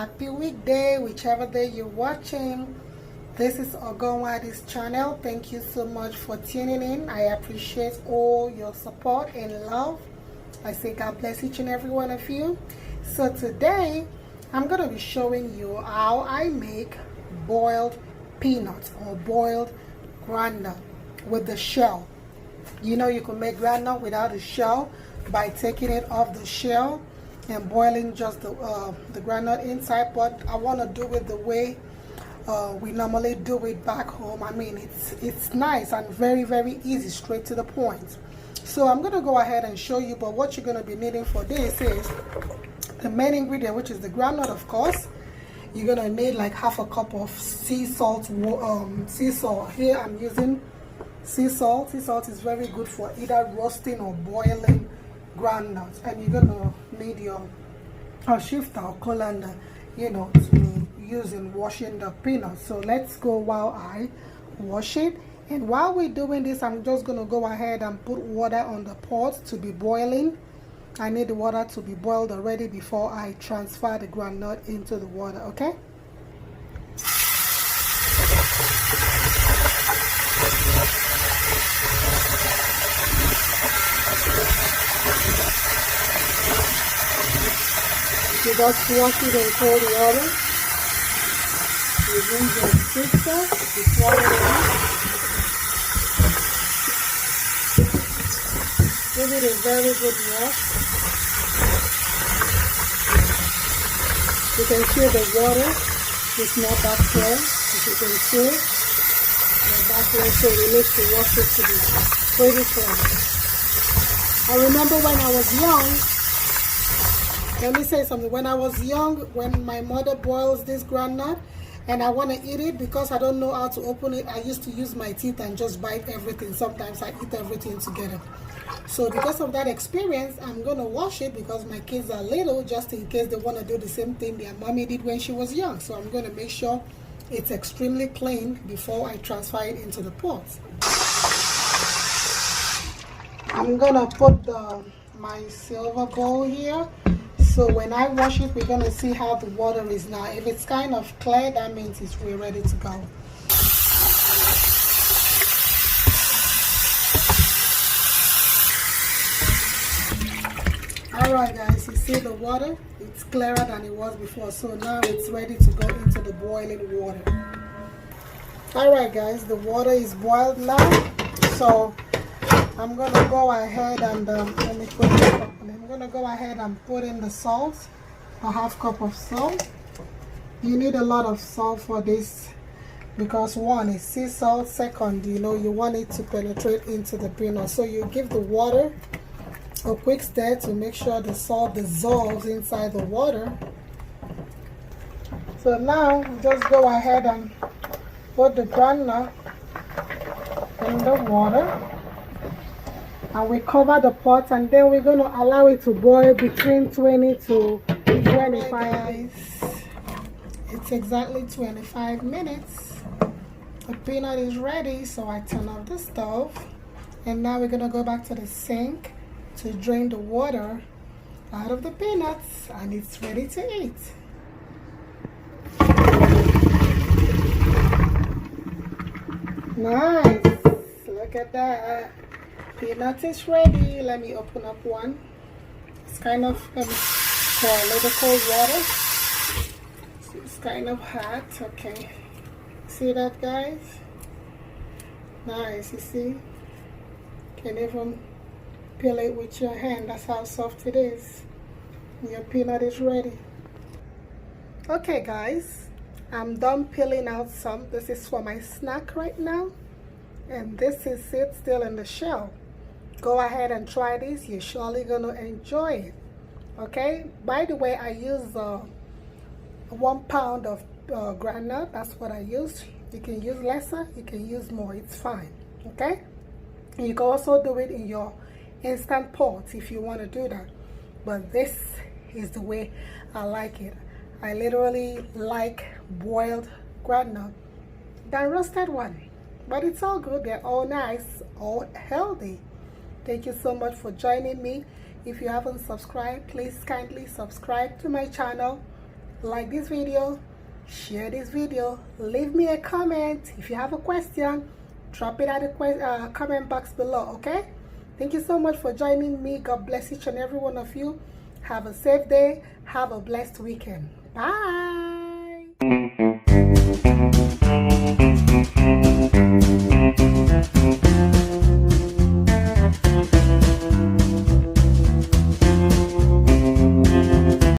happy weekday, whichever day you're watching. This is Ogonwadi's channel. Thank you so much for tuning in. I appreciate all your support and love. I say God bless each and every one of you. So today I'm going to be showing you how I make boiled peanuts or boiled groundnut with the shell. You know, you can make groundnut without the shell by taking it off the shell and boiling just the groundnut inside, but I want to do it the way we normally do it back home. I mean, it's nice and very, very easy, straight to the point. So I'm going to go ahead and show you, but what you're going to be needing for this is the main ingredient, which is the groundnut, of course. You're going to need like half a cup of sea salt. Here I'm using sea salt. Sea salt is very good for either roasting or boiling groundnuts. And you're going to need your shifter or colander, you know, to use in washing the peanuts. So let's go while I wash it. And while we're doing this, I'm just going to go ahead and put water on the pot to be boiling. I need the water to be boiled already before I transfer the groundnut into the water, okay? You just wash it in cold water. You bring your sifter, you pour it in. Give it a very good wash. You can see the water is not that clear. As you can see, not that clear, so we need to wash it to be pretty clear. I remember when I was young, let me say something. When I was young, when my mother boils this groundnut and I want to eat it, because I don't know how to open it, I used to use my teeth and just bite everything. Sometimes I eat everything together. So because of that experience, I'm going to wash it because my kids are little, just in case they want to do the same thing their mommy did when she was young. So I'm going to make sure it's extremely clean before I transfer it into the pot. I'm going to put my silver bowl here. So when I wash it, we're going to see how the water is now. If it's kind of clear, that means we're ready to go. Alright guys, you see the water? It's clearer than it was before. So now it's ready to go into the boiling water. Alright guys, the water is boiled now. So I'm going to go ahead and let me put it up. I'm going to go ahead and put in the salt, a half cup of salt. You need a lot of salt for this because one is sea salt, second, you know, you want it to penetrate into the peanut. So you give the water a quick stir to make sure the salt dissolves inside the water. So now just go ahead and put the groundnut in the water. And we cover the pot, and then we're going to allow it to boil between 20 to 25. It's exactly 25 minutes. The peanut is ready, so I turn off the stove. And now we're going to go back to the sink to drain the water out of the peanuts, and it's ready to eat. Nice. Look at that. Peanut is ready. Let me open up one. It's kind of pour a little cold water. It's kind of hot. Okay. See that, guys? Nice. You see? Can even peel it with your hand. That's how soft it is. Your peanut is ready. Okay, guys. I'm done peeling out some. This is for my snack right now. And this is it still in the shell. Go ahead and try this. You're surely going to enjoy it. Okay? By the way, I use 1 pound of groundnut. That's what I use. You can use lesser. You can use more. It's fine. Okay? And you can also do it in your instant pot if you want to do that. But this is the way I like it. I literally like boiled groundnut than roasted one. But it's all good. They're all nice, all healthy. Thank you so much for joining me. If you haven't subscribed, please kindly subscribe to my channel. like this video, share this video, leave me a comment. If you have a question, drop it at the comment box below. Okay, thank you so much for joining me. God bless each and every one of you. Have a safe day. Have a blessed weekend. Bye.